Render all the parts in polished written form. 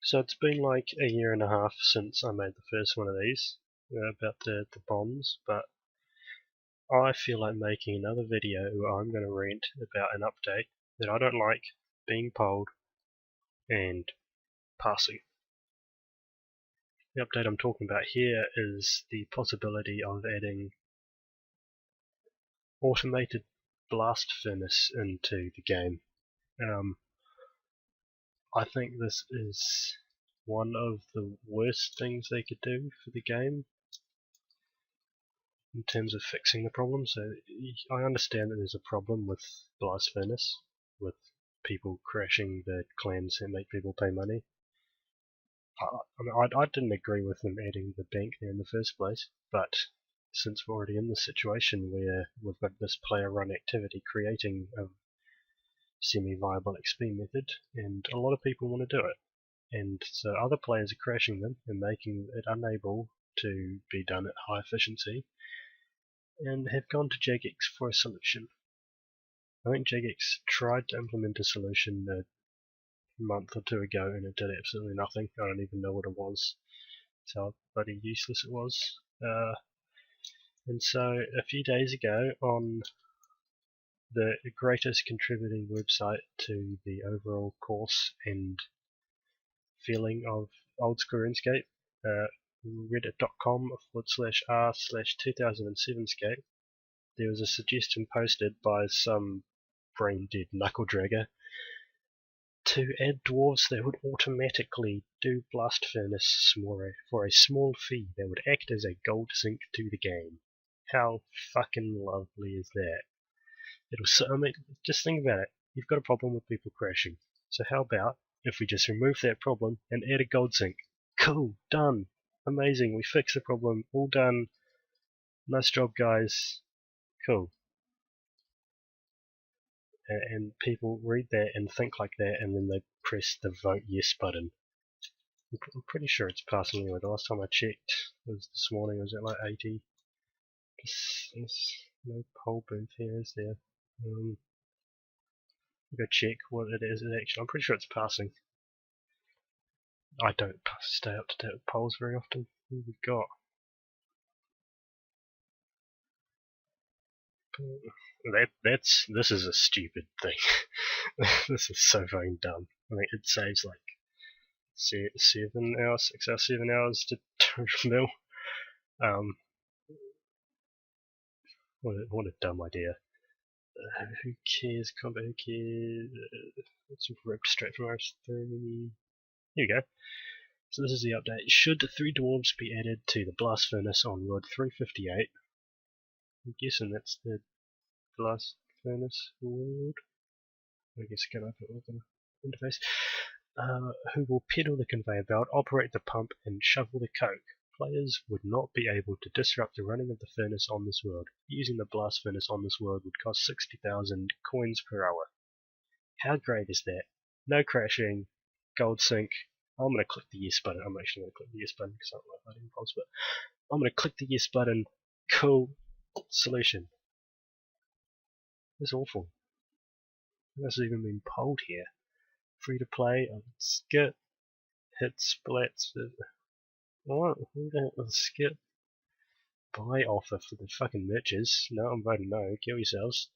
So it's been like a year and a half since I made the first one of these, about the bombs, but I feel like making another video where I'm going to rant about an update that I don't like being polled and passing. The update I'm talking about here is the possibility of adding automated blast furnace into the game. I think this is one of the worst things they could do for the game in terms of fixing the problem. So I understand that there's a problem with blast furnace, with people crashing the clans and make people pay money. I didn't agree with them adding the bank there in the first place, but since we're already in this situation where we've got this player-run activity creating a semi-viable XP method, and a lot of people want to do it, and so other players are crashing them and making it unable to be done at high efficiency, and have gone to Jagex for a solution. I think Jagex tried to implement a solution a month or two ago and it did absolutely nothing. I don't even know what it was. That's how bloody useless it was. And so a few days ago, on the greatest contributing website to the overall course and feeling of old school RuneScape, reddit.com/r/2007scape, there was a suggestion posted by some brain dead knuckle dragger to add dwarves that would automatically do blast furnace for a small fee that would act as a gold sink to the game. How fucking lovely is that? I mean, just think about it. You've got a problem with people crashing. So how about if we just remove that problem and add a gold sink? Cool, done. Amazing, we fixed the problem, all done. Nice job, guys. Cool. And people read that and think like that, and then they press the vote yes button. I'm pretty sure it's passing anyway. The last time I checked was this morning. It was at like 80. There's no poll booth here, is there? Go check what it is actually. I'm pretty sure it's passing. I don't stay up to date with polls very often. What have we got? This is a stupid thing. This is so fucking dumb. I mean, it saves like 7 hours, 6 hours, 7 hours to 2 mil. What a dumb idea. Who cares? Combat, who cares? It's ripped straight from R3. Here we go. So this is the update. Should 3 dwarves be added to the blast furnace on World 358? I'm guessing that's the blast furnace world. I guess I can open it with an interface. Who will pedal the conveyor belt, operate the pump, and shovel the coke. Players would not be able to disrupt the running of the furnace on this world. Using the blast furnace on this world would cost 60,000 coins per hour. How great is that? No crashing, gold sink. I'm going to click the yes button. I'm actually going to click the yes button because I don't like voting polls, but I'm going to click the yes button. Cool solution. It's awful. This has even been polled here. Free to play, skip, hit splats. What? Skip. Buy offer for the fucking merches. No, I'm voting no. Kill yourselves.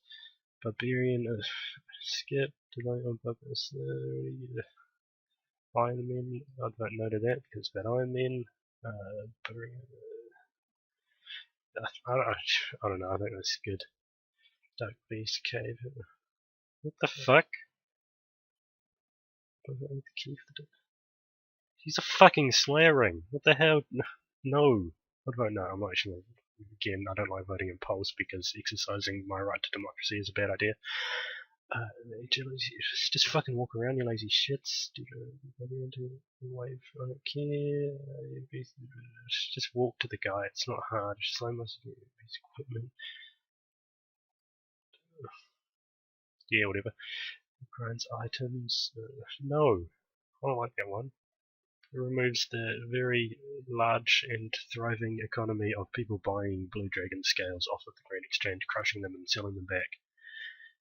Barbarian. Skip. Delay on purpose. Iron Men. I'd vote no to that because it's about Iron Men. I don't know. I think that's good. Dark Beast Cave. What the fuck? He's a fucking Slayer ring. What the hell? No. I'd vote no. I'm not actually. Again, I don't like voting in polls because exercising my right to democracy is a bad idea. Just fucking walk around, you lazy shits. Wave. I don't care. Just walk to the guy. It's not hard. Just slow most of his equipment. Yeah, whatever. Grinds items. No. I don't like that one. It removes the very large and thriving economy of people buying Blue Dragon scales off of the Grand Exchange, crushing them and selling them back.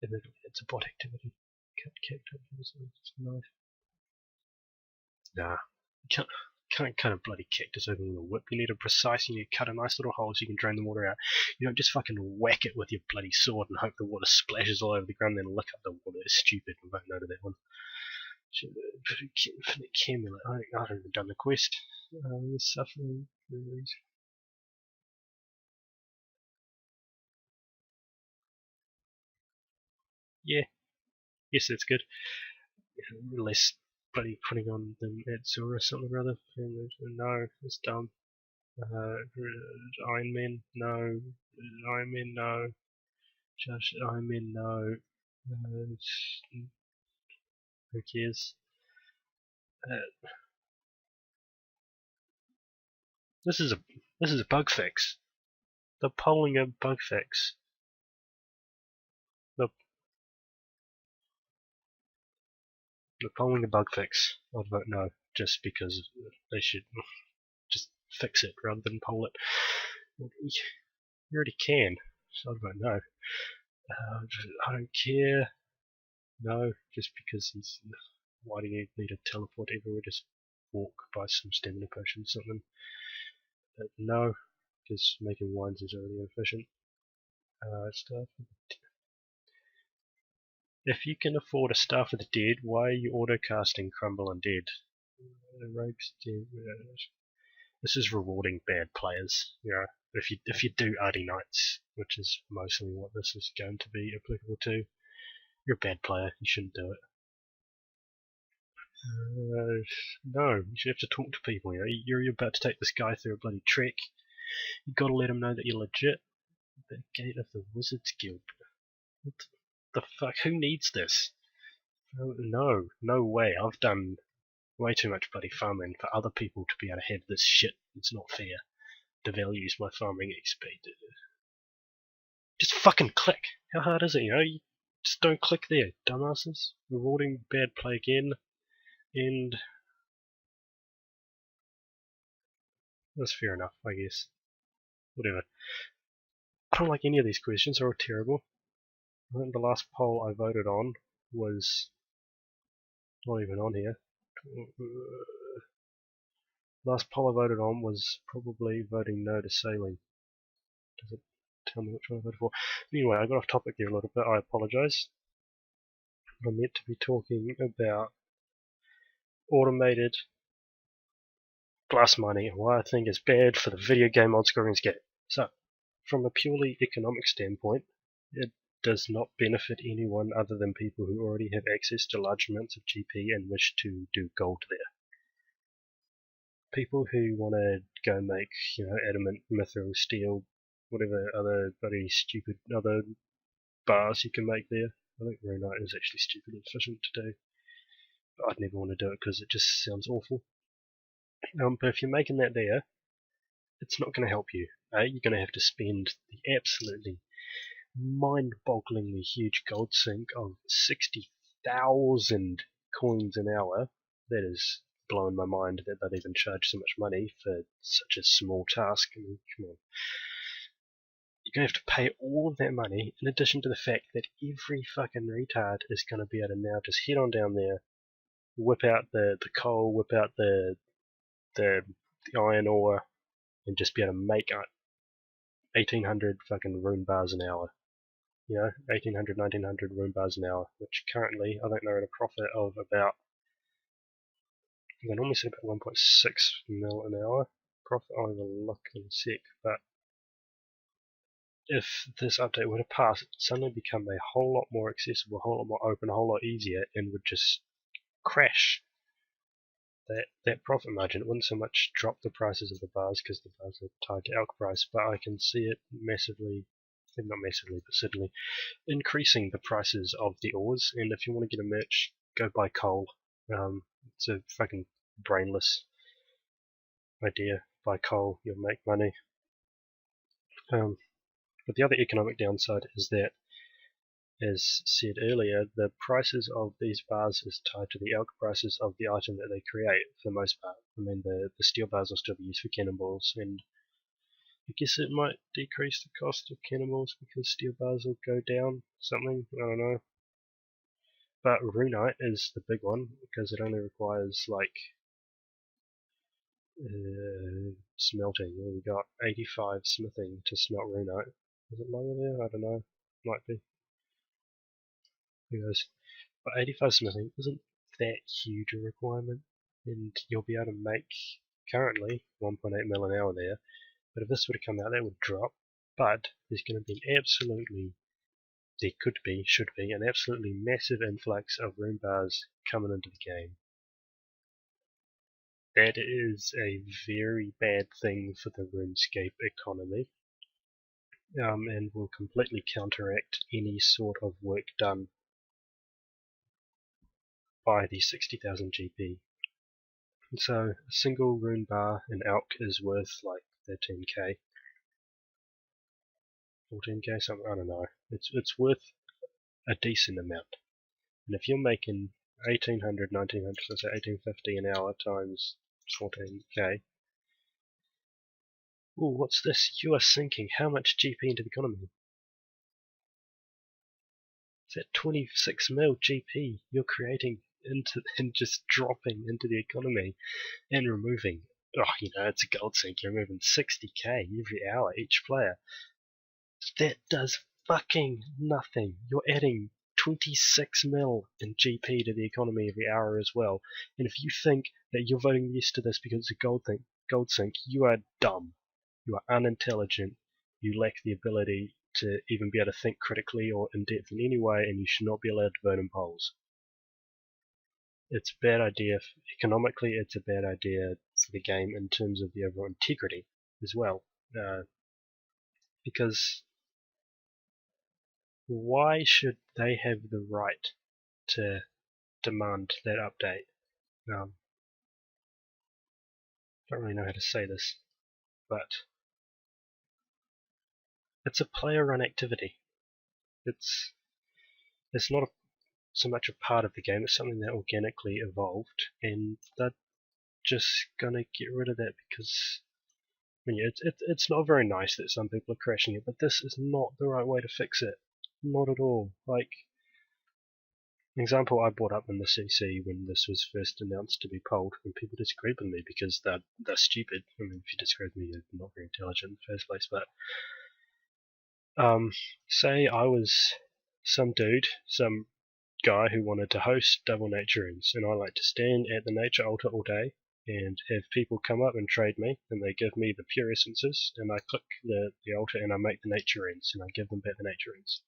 It's a bot activity. Cut knife. Nah. Can't cut a bloody cactus open with a whip. You need a precise, you need to cut a nice little hole so you can drain the water out. You don't just fucking whack it with your bloody sword and hope the water splashes all over the ground and then lick up the water. It's stupid. I vote no to that one. Infinite Camulet. I haven't even done the quest. Suffering. Yeah. Yes, that's good. Less bloody putting on them at Zora or something or other. No, it's dumb. Iron Man, no. Iron Man, no. Just Iron Man, no. Who cares? This is a bug fix. They're polling a bug fix. They're polling a bug fix. I'd vote no, just because they should just fix it rather than poll it. You already can, so I'd vote no. I don't care. No, just because he's. Why do you need to teleport everywhere? Just walk, buy some stamina potions, something. No, because making wines is already inefficient. Stuff. If you can afford a Staff of the Dead, why are you auto-casting Crumble Undead? Rogues do. This is rewarding bad players. You know, if you do Ardy Knights, which is mostly what this is going to be applicable to, you're a bad player. You shouldn't do it. No, you should have to talk to people. You know, you're about to take this guy through a bloody trek. You got to let him know that you're legit. The Gate of the Wizards Guild. What the fuck? Who needs this? No, no way. I've done way too much bloody farming for other people to be able to have this shit. It's not fair. Devalues my farming XP. Just fucking click. How hard is it? You know, you just don't click there, dumbasses. Rewarding bad play again, and that's fair enough, I guess. Whatever. I don't like any of these questions. They're all terrible. I think the last poll I voted on was not even on here. Last poll I voted on was probably voting no to sailing. Does it tell me which one I voted for? Anyway, I got off topic there a little bit. I apologise. I'm meant to be talking about automated blast mining and why I think it's bad for the video game mod scorings game. So, from a purely economic standpoint, it does not benefit anyone other than people who already have access to large amounts of GP and wish to do gold there. People who want to go make, you know, adamant, mithril, steel, whatever other bloody stupid other bars you can make there. I think Runite is actually stupidly efficient to do. But I'd never want to do it because it just sounds awful. But if you're making that there, it's not going to help you. You're going to have to spend the absolutely mind-bogglingly huge gold sink of 60,000 coins an hour. That is blowing my mind that they'd even charge so much money for such a small task. I mean, come on. You're going to have to pay all of that money, in addition to the fact that every fucking retard is going to be able to now just head on down there, whip out the coal, whip out the iron ore, and just be able to make 1,800 fucking rune bars an hour. You know, 1,800, 1,900 rune bars an hour, which currently I think they're at a profit of about, they normally say about 1.6 mil an hour. Profit, I'll have a look in a sec, but if this update were to pass, it would suddenly become a whole lot more accessible, a whole lot more open, a whole lot easier, and would just crash that profit margin. It wouldn't so much drop the prices of the bars because the bars are tied to elk price, but I can see it massively, maybe not massively, but certainly increasing the prices of the ores. And if you want to get a merch, go buy coal. It's a fucking brainless idea. Buy coal, you'll make money. But the other economic downside is that, as said earlier, the prices of these bars is tied to the elk prices of the item that they create for the most part. I mean, the steel bars will still be used for cannonballs, and I guess it might decrease the cost of cannonballs because steel bars will go down, something, I don't know. But Runite is the big one, because it only requires like Smelting. We got 85 smithing to smelt runite. Is it lower there? I don't know. Might be. Who knows? But 85 smithing isn't that huge a requirement, and you'll be able to make currently 1.8 mil an hour there. But if this were to come out, that would drop. But there's going to be an absolutely, there could be, should be, an absolutely massive influx of rune bars coming into the game. That is a very bad thing for the RuneScape economy, and will completely counteract any sort of work done by the 60,000 GP. And so a single rune bar in Alk is worth like 13k, 14k, something, I don't know. It's worth a decent amount. And if you're making 1800, 1900, so say 1850 an hour times 14k. Ooh, what's this? You are sinking how much GP into the economy? Is that 26 mil GP you're creating into and just dropping into the economy and removing? Oh, it's a gold sink. You're removing 60k every hour each player. That does fucking nothing. You're adding 26 mil in GP to the economy every hour as well. And if you think that you're voting yes to this because it's a gold sink, you are dumb. You are unintelligent. You lack the ability to even be able to think critically or in depth in any way, and you should not be allowed to vote in polls. It's a bad idea. Economically, it's a bad idea for the game in terms of the overall integrity as well. Because why should they have the right to demand that update? Don't really know how to say this, but it's a player-run activity. It's not so much a part of the game. It's something that organically evolved, and they're just gonna get rid of that because it's not very nice that some people are crashing it, but this is not the right way to fix it. Not at all. Like, an example I brought up in the CC when this was first announced to be polled, and people disagreed with me because they're stupid. I mean, if you disagree with me, you're not very intelligent in the first place. But say I was some dude, some guy who wanted to host double nature runes, and I like to stand at the nature altar all day and have people come up and trade me, and they give me the pure essences, and I click the altar and I make the nature runes, and I give them back the nature runes.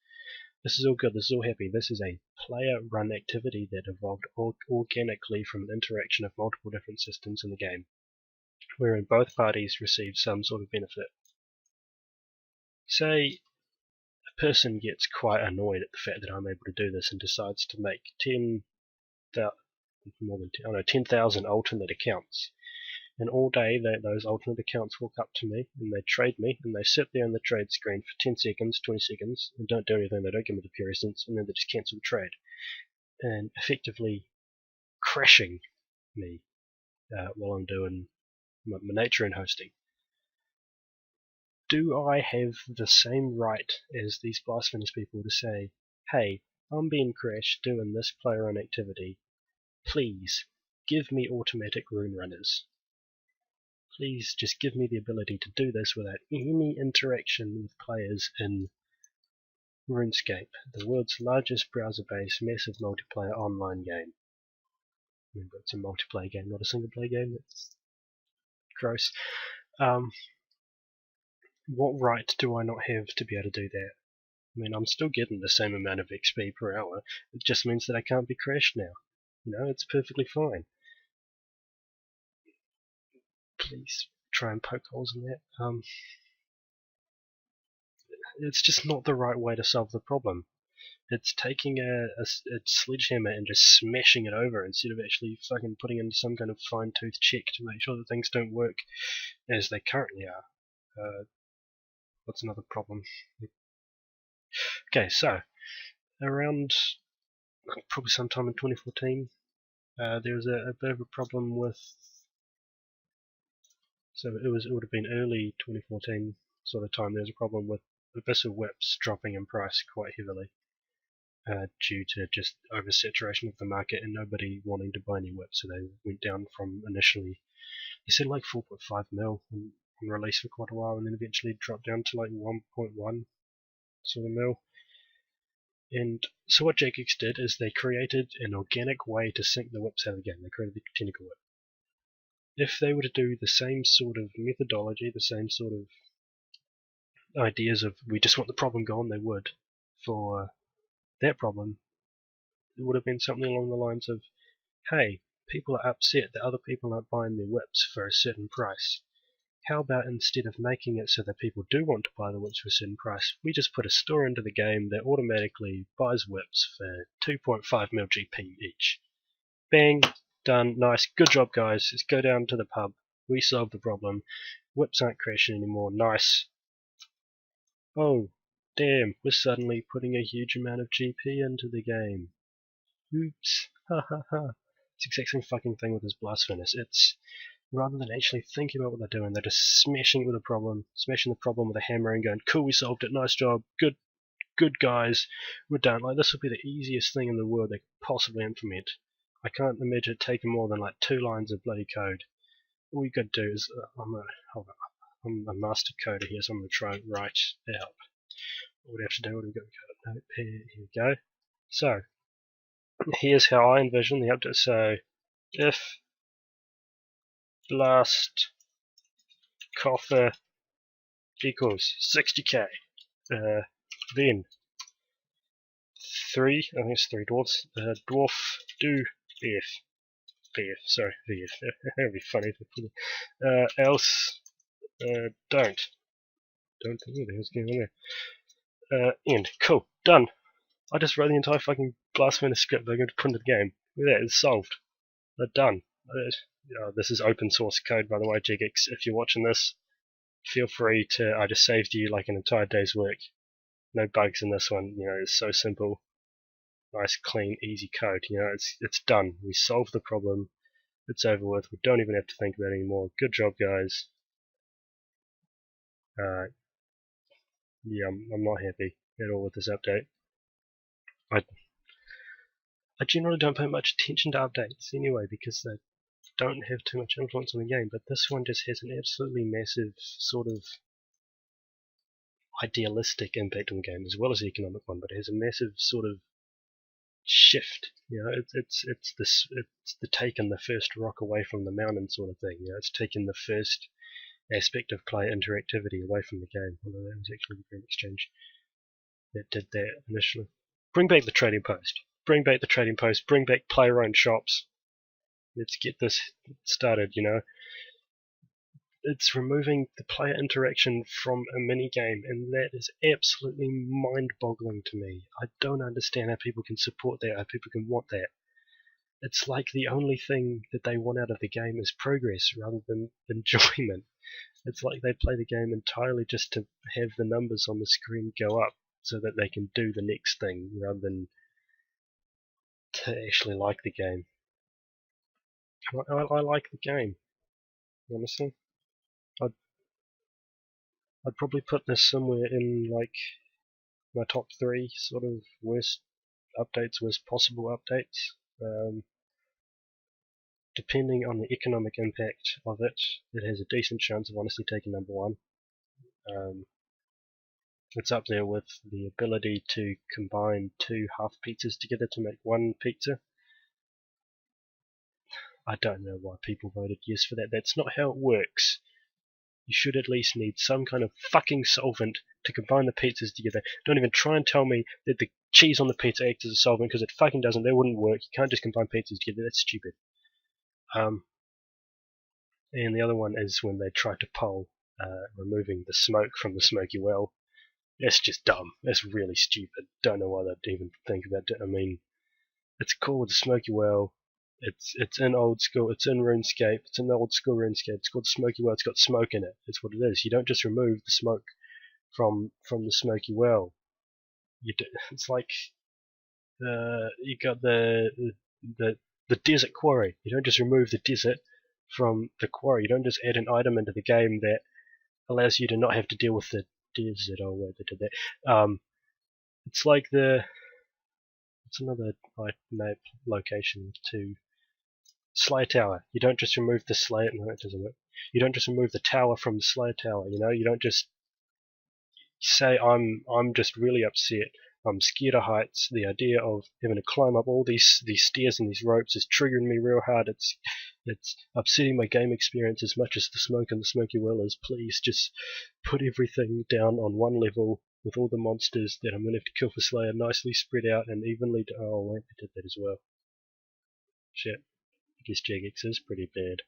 This is all good, this is all happy. This is a player-run activity that evolved organically from an interaction of multiple different systems in the game, wherein both parties receive some sort of benefit. Say a person gets quite annoyed at the fact that I'm able to do this and decides to make 10,000 alternate accounts. And all day those alternate accounts walk up to me and they trade me, and they sit there on the trade screen for 10 seconds, 20 seconds, and don't do anything. They don't give me the pure essence, and then they just cancel the trade, and effectively crashing me while I'm doing my nature and hosting. Do I have the same right as these blastfurnace people to say, hey, I'm being crashed doing this player-run activity, please give me automatic rune runners? Please just give me the ability to do this without any interaction with players in RuneScape, the world's largest browser-based massive multiplayer online game. Remember, it's a multiplayer game, not a single-player game. It's gross. What right do I not have to be able to do that? I mean, I'm still getting the same amount of XP per hour. It just means that I can't be crashed now. It's perfectly fine. Please try and poke holes in that. It's just not the right way to solve the problem. It's taking a sledgehammer and just smashing it over instead of actually fucking putting in some kind of fine-tooth check to make sure that things don't work as they currently are. What's another problem? Okay, so around probably sometime in 2014, there was a bit of a problem with. So it would have been early 2014 sort of time. There was a problem with Abyssal Whips dropping in price quite heavily. Due to just oversaturation of the market and nobody wanting to buy any whips, so they went down from initially he said like 4.5 mil on release for quite a while, and then eventually dropped down to like 1.1 sort of mil. And so what Jagex did is they created an organic way to sync the whips out of the game. They created the technical whip. If they were to do the same sort of methodology, the same sort of ideas of we just want the problem gone, they would. For that problem, it would have been something along the lines of, hey, people are upset that other people aren't buying their whips for a certain price. How about instead of making it so that people do want to buy the whips for a certain price, we just put a store into the game that automatically buys whips for 2.5 mil GP each. Bang, done, nice, good job guys, let's go down to the pub, we solved the problem, whips aren't crashing anymore, nice. Oh, damn, we're suddenly putting a huge amount of GP into the game. Oops, ha ha ha. It's the exact same fucking thing with this blast furnace. It's, rather than actually thinking about what they're doing, they're just smashing with a problem, smashing the problem with a hammer and going, cool, we solved it, nice job, good guys, we're done. Like, this would be the easiest thing in the world they could possibly implement. I can't imagine it taking more than like 2 lines of bloody code. All you got to do is, I'm a master coder here, so I'm going to try and write out what we have to do. What do we got? Here we go. So, here's how I envision the update. So, if blast coffer equals 60k, then 3, I think it's 3 dwarfs, dwarf do VF, sorry, VF, that'd be funny if I put it, else, don't think what the hell's going on there, end, cool, done. I just wrote the entire fucking blast furnace script they're going to put into the game. Look at that, it's solved. They're done. This is open source code, by the way, Jagex. If you're watching this, feel free to, I just saved you like an entire day's work. No bugs in this one, it's so simple. Nice, clean, easy code, it's done. We solved the problem. It's over with. We don't even have to think about it anymore. Good job, guys. Yeah, I'm not happy at all with this update. I generally don't pay much attention to updates anyway because they don't have too much influence on the game, but this one just has an absolutely massive sort of idealistic impact on the game as well as the economic one, but it has a massive sort of shift. It's the taking the first rock away from the mountain sort of thing. It's taking the first aspect of player interactivity away from the game. Although that was actually the Game Exchange that did that initially. Bring back the trading post. Bring back the trading post. Bring back player-owned shops. Let's get this started. It's removing the player interaction from a minigame, and that is absolutely mind-boggling to me. I don't understand how people can support that, how people can want that. It's like the only thing that they want out of the game is progress rather than enjoyment. It's like they play the game entirely just to have the numbers on the screen go up so that they can do the next thing rather than to actually like the game. I like the game, honestly. I'd probably put this somewhere in like my top 3 sort of worst possible updates. Depending on the economic impact of it, it has a decent chance of honestly taking number 1. It's up there with the ability to combine 2 half pizzas together to make 1 pizza. I don't know why people voted yes for that. That's not how it works. You should at least need some kind of fucking solvent to combine the pizzas together. Don't even try and tell me that the cheese on the pizza acts as a solvent, because it fucking doesn't. That wouldn't work. You can't just combine pizzas together. That's stupid. And the other one is when they tried to poll removing the smoke from the smoky well. That's just dumb. That's really stupid. Don't know why they'd even think about it. I mean, it's called the smoky well. It's in old school. It's in RuneScape. It's in old school RuneScape. It's called the smoky well. It's got smoke in it. It's what it is. You don't just remove the smoke from the smoky well. It's like you got the desert quarry. You don't just remove the desert from the quarry. You don't just add an item into the game that allows you to not have to deal with the desert. Oh wait, they did that. It's like it's another map location to Slayer tower. You don't just remove the Slayer. No, it doesn't work. You don't just remove the tower from the Slayer tower. You don't just say I'm just really upset. I'm scared of heights. The idea of having to climb up all these stairs and these ropes is triggering me real hard. It's upsetting my game experience as much as the smoke and the smoky well is. Please just put everything down on one level with all the monsters that I'm going to have to kill for Slayer nicely spread out and evenly. Oh wait, I did that as well. Shit. I guess Jagex is pretty bad.